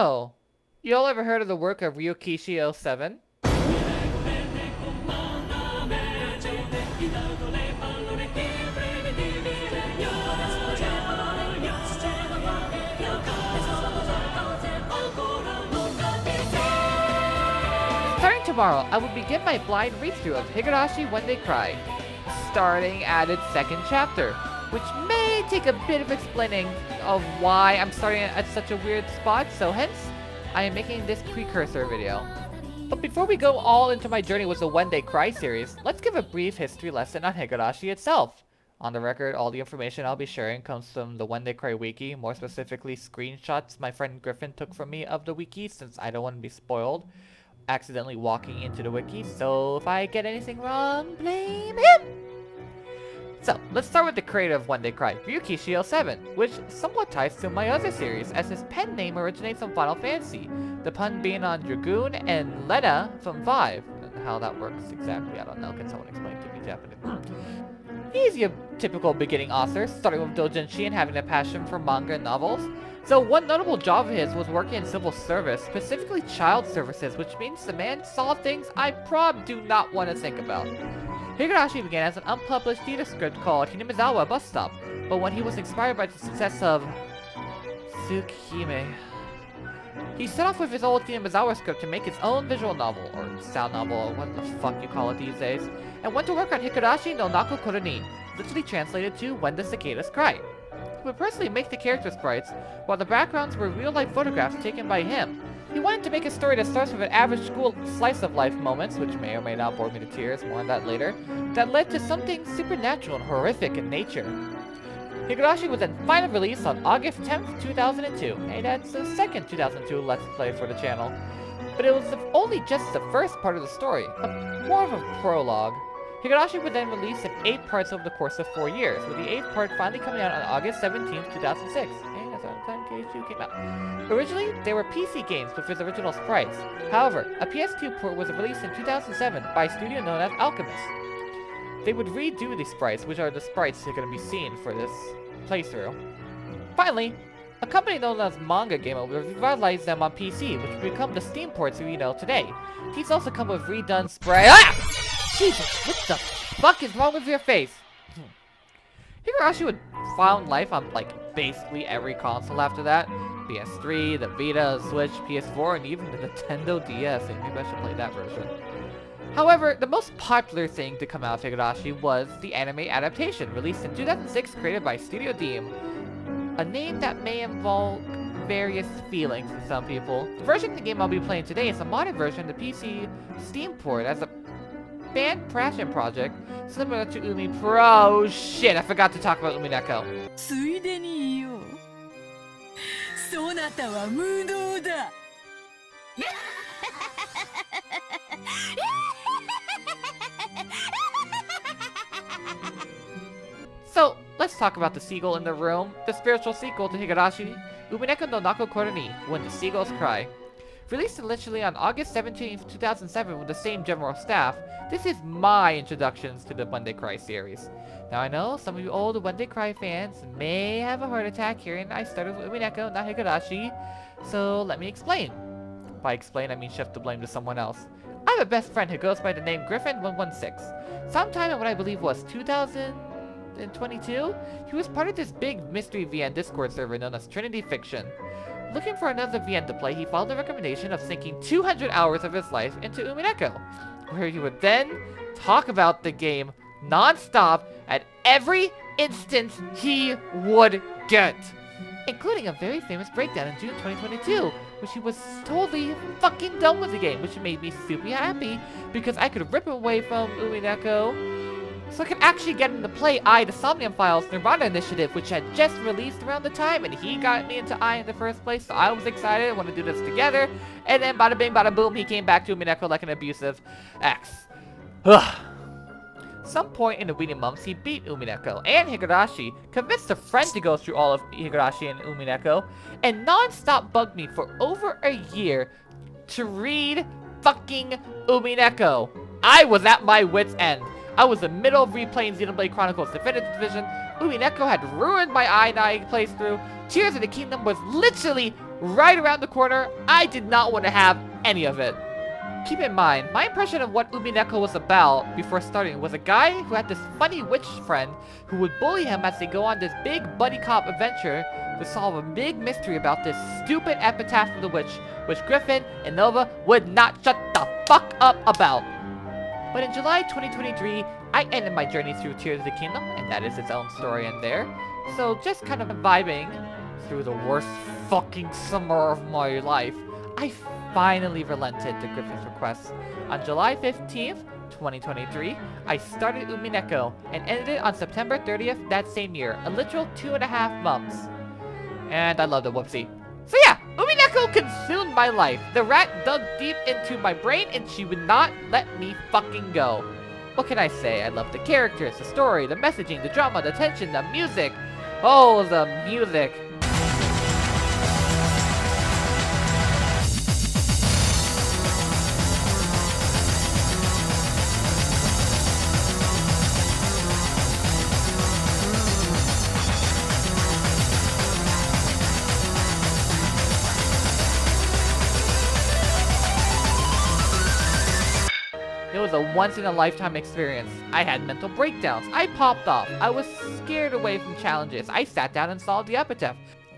So, you all ever heard of the work of Ryukishi 07? Starting tomorrow, I will begin my blind read-through of Higurashi When They Cry, starting at its second chapter, which may take a bit of explaining of why I'm starting at such a weird spot, so hence, I am making this precursor video. But before we go all into my journey with the When They Cry series, let's give a brief history lesson on Higurashi itself. On the record, all the information I'll be sharing comes from the When They Cry wiki, more specifically screenshots my friend Griffin took from me of the wiki since I don't want to be spoiled accidentally walking into the wiki, so if I get anything wrong, blame him! So, let's start with the creator of When They Cry, Ryukishi07, which somewhat ties to my other series, as his pen name originates from Final Fantasy, the pun being on Dragoon and Lena from 5. How that works exactly, I don't know. Can someone explain to me Japanese? He's your typical beginning author, starting with doujinshi and having a passion for manga and novels. So one notable job of his was working in civil service, specifically child services, which means the man saw things I do not want to think about. Higurashi began as an unpublished theater script called Hinamizawa Bus Stop, but when he was inspired by the success of Tsukihime, he set off with his old Hinamizawa script to make his own visual novel, or sound novel, or what the fuck you call it these days, and went to work on Higurashi no Naku Koroni, literally translated to When the Cicadas Cry. He would personally make the character sprites, while the backgrounds were real-life photographs taken by him. He wanted to make a story that starts with an average school slice-of-life moments, which may or may not bore me to tears, more on that later, that led to something supernatural and horrific in nature. Higurashi was then finally released on August 10th, 2002. Hey, that's the second 2002 Let's Play for the channel. But it was only just the first part of the story, more of a prologue. Higurashi would then release in 8 parts over the course of 4 years, with the 8th part finally coming out on August 17th, 2006. And that's when Time K2 came out. Originally, they were PC games with his original sprites. However, a PS2 port was released in 2007 by a studio known as Alchemist. They would redo these sprites, which are the sprites you're going to be seeing for this playthrough. Finally, a company known as Manga Gamer will revitalize them on PC, which will become the Steam ports we know today. These also come with redone sprites. Jesus, what the fuck is wrong with your face? Higurashi would found life on, like, basically every console after that. PS3, the Vita, Switch, PS4, and even the Nintendo DS. And maybe I should play that version. However, the most popular thing to come out of Higurashi was the anime adaptation, released in 2006, created by Studio Deem. A name that may involve various feelings for some people. The version of the game I'll be playing today is a modern version of the PC Steam port as a fan passion project similar to Umi Pro. Shit, I forgot to talk about Umineko. So, let's talk about the seagull in the room, the spiritual sequel to Higurashi, Umineko no Naku Koroni, When the Seagulls Cry. Released initially on August 17th, 2007 with the same general staff, this is my introductions to the When They Cry series. Now I know some of you old When They Cry fans may have a heart attack hearing I started with Umineko, not Higurashi, so let me explain. By explain, I mean shift the blame to someone else. I have a best friend who goes by the name Griffin116. Sometime in what I believe was 2022, he was part of this big mystery VN Discord server known as Trinity Fiction. Looking for another VN to play, he followed the recommendation of sinking 200 hours of his life into Umineko, where he would then talk about the game non-stop at every instance he would get, including a very famous breakdown in June 2022, which he was totally fucking done with the game, which made me super happy because I could rip away from Umineko so I could actually get him to play the Somnium Files Nirvana Initiative, which had just released around the time, and he got me into in the first place, so I was excited, I wanted to do this together, and then bada bing bada boom, he came back to Umineko like an abusive ex. Some point in the weenie months, he beat Umineko and Higurashi, convinced a friend to go through all of Higurashi and Umineko, and non-stop bugged me for over a year to read fucking Umineko. I was at my wit's end. I was in the middle of replaying Xenoblade Chronicles Definitive Edition. Umineko had ruined my I-9 playthrough. Tears of the Kingdom was literally right around the corner. I did not want to have any of it. Keep in mind, my impression of what Umineko was about before starting was a guy who had this funny witch friend who would bully him as they go on this big buddy cop adventure to solve a big mystery about this stupid epitaph of the witch, which Griffin and Nova would not shut the fuck up about. But in July 2023, I ended my journey through Tears of the Kingdom, and that is its own story in there. So just kind of vibing through the worst fucking summer of my life, I finally relented to Griffin's request. On July 15th, 2023, I started Umineko and ended it on September 30th that same year, a literal 2.5 months. And I loved it, whoopsie. So yeah, Umineko consumed my life. The rat dug deep into my brain and she would not let me fucking go. What can I say? I love the characters, the story, the messaging, the drama, the tension, the music. Oh, the music. It was a once-in-a-lifetime experience. I had mental breakdowns. I popped off. I was scared away from challenges. I sat down and solved the epitaph.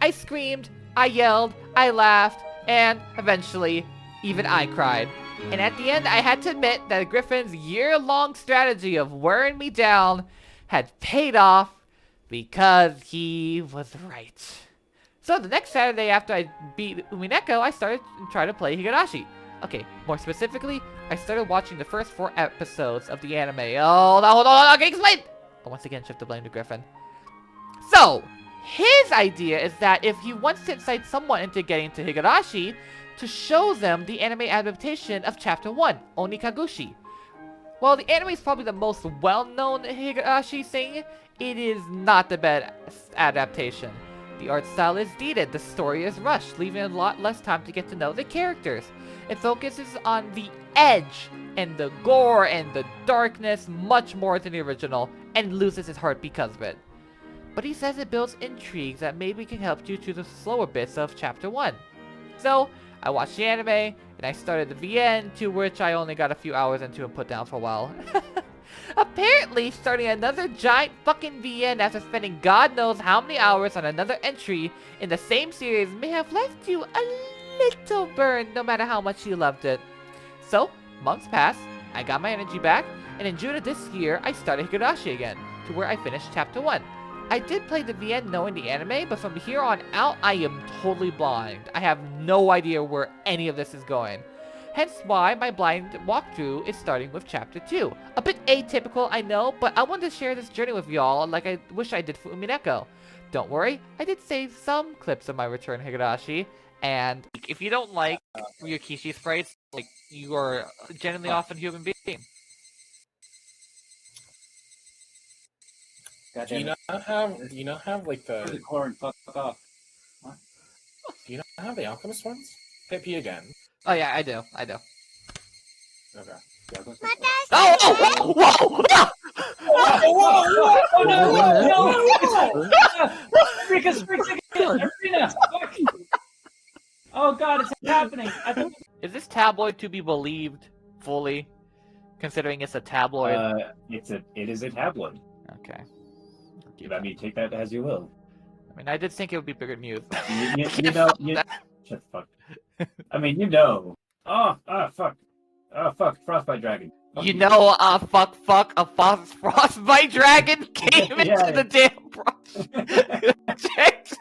I screamed, I yelled, I laughed, and eventually, even I cried. And at the end, I had to admit that Griffin's year-long strategy of wearing me down had paid off because he was right. So the next Saturday after I beat Umineko, I started to try to play Higurashi. Okay, more specifically, I started watching the first 4 episodes of the anime. Oh, no, hold on, okay, explain! But once again, shift the blame to Griffin. So, his idea is that if he wants to incite someone into getting to Higurashi, to show them the anime adaptation of Chapter 1, Onikagushi. While the anime is probably the most well-known Higurashi thing, it is not the best adaptation. The art style is dated, the story is rushed, leaving a lot less time to get to know the characters. It focuses on the edge, and the gore, and the darkness much more than the original, and loses his heart because of it. But he says it builds intrigue that maybe can help you through the slower bits of Chapter 1. So, I watched the anime, and I started the VN, to which I only got a few hours into and put down for a while. Apparently, starting another giant fucking VN after spending God knows how many hours on another entry in the same series may have left you a little burned no matter how much you loved it. So, months passed, I got my energy back, and in June of this year, I started Higurashi again, to where I finished Chapter 1. I did play the VN knowing the anime, but from here on out, I am totally blind. I have no idea where any of this is going. Hence why my blind walkthrough is starting with Chapter 2. A bit atypical, I know, but I wanted to share this journey with y'all like I wish I did for Umineko. Don't worry, I did save some clips of my return Higurashi, and if you don't like Ryukishi's phrase, like, you are a genuinely awesome human being. Do you not have like the corn? Fuck off. What? Do you not have the alchemist ones? Hit P again. Oh yeah, I do. Okay. Oh! Whoa! Whoa! Whoa! No! Erika's freaking Arena! Fuck! Oh god, it's happening! Is this tabloid to be believed fully, considering it's a tabloid? It is a tabloid. Okay. I mean, take that as you will. I mean, I did think it would be bigger news. You know, shut the fuck. I mean, you know. Oh, fuck. Oh, fuck, Frostbite Dragon. You know, fuck, a frostbite dragon came into the damn project.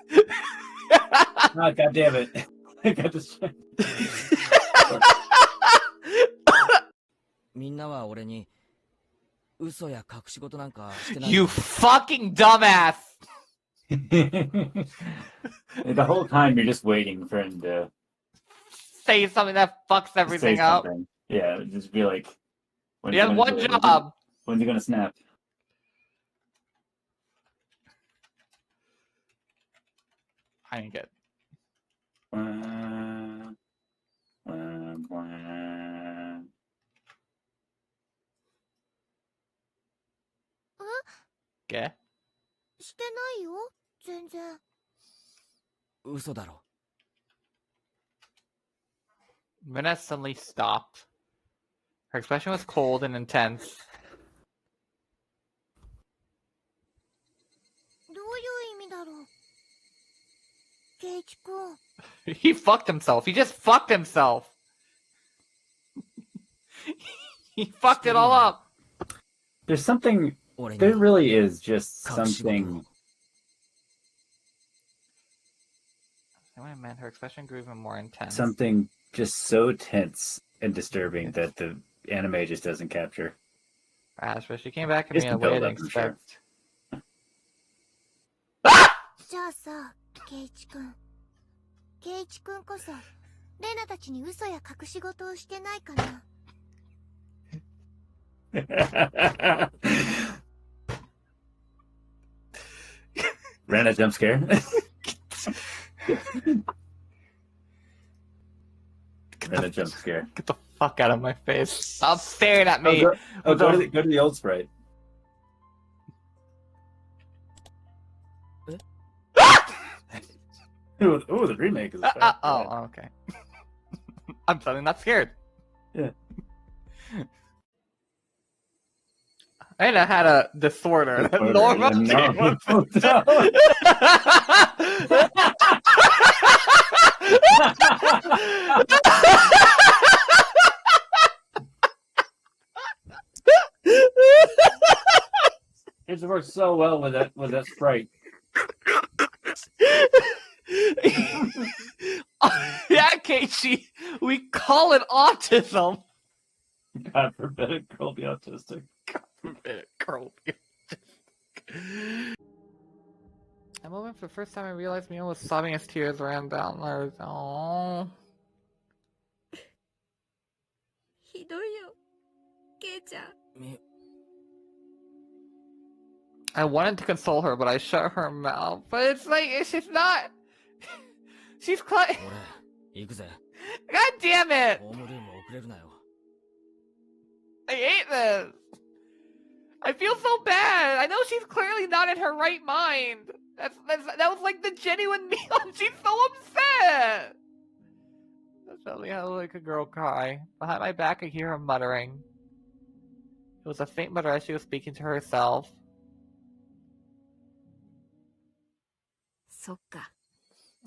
Oh, god damn it. I got this. You fucking dumbass! The whole time you're just waiting for him to say something that fucks everything up. Yeah, just be like, you have one job. When's he gonna snap? I ain't good. Okay. してないよ、全然。嘘だろ。Vanessa suddenly stopped. Her expression was cold and intense. どういう意味だろう。ケイチ君。 He fucked himself. He just fucked himself. He fucked it all up. There's something. 俺 There に really is just 隠し事を something. When I meant her expression grew even more intense. Something just so tense and disturbing that the anime just doesn't capture. Perhaps, but she came back at It's me in a the way I didn't build-up, I'm sure. expect. じゃあさ、ケイチ君。ケイチ君こそ、レナたちに嘘や隠し事をしてないかな。Ran a jump scare. Ran a jump scare. Get the fuck out of my face. Stop staring at Oh, me. go to the old sprite. Ooh, the remake is. Oh, okay. I'm suddenly not scared. Yeah. Aina had a disorder that normal No. It works so well with that sprite. Yeah, Keiichi, we call it autism. God forbid a girl be autistic. Girl. That moment, for the first time, I realized Mio was sobbing as tears ran down her. Oh. ひどいよ、ケイちゃん。 み I wanted to console her, but I shut her mouth. But it's like, she's not. She's crying. 俺行くぜ God damn it! ホームルーム遅れるなよ I hate this. I feel so bad. I know she's clearly not in her right mind. That was like the genuine me. She's so upset. That's probably how like a girl cry. Behind my back, I hear her muttering. It was a faint mutter as she was speaking to herself. そっか。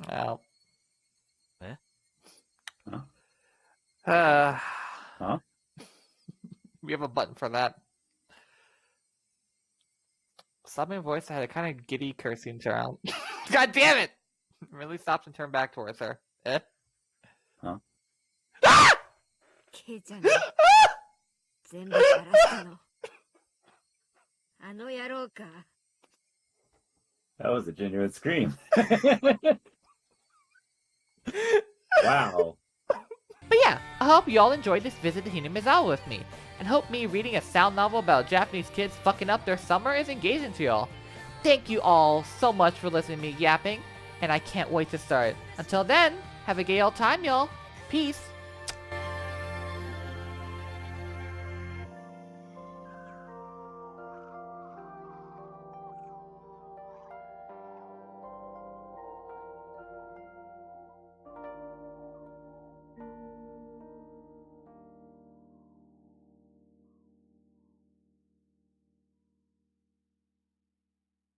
Well. Eh? Huh? We have a button for that. Sobbing voice had a kind of giddy cursing sound. God damn it! Really stopped and turned back towards her. Eh? Huh? ケイちゃんに全部ばらしたの。あの野郎か。 That was a genuine scream. Wow. But yeah, I hope you all enjoyed this visit to Hinamizawa with me, and hope me reading a sound novel about Japanese kids fucking up their summer is engaging to y'all. Thank you all so much for listening to me yapping, and I can't wait to start. Until then, have a gay old time, y'all. Peace.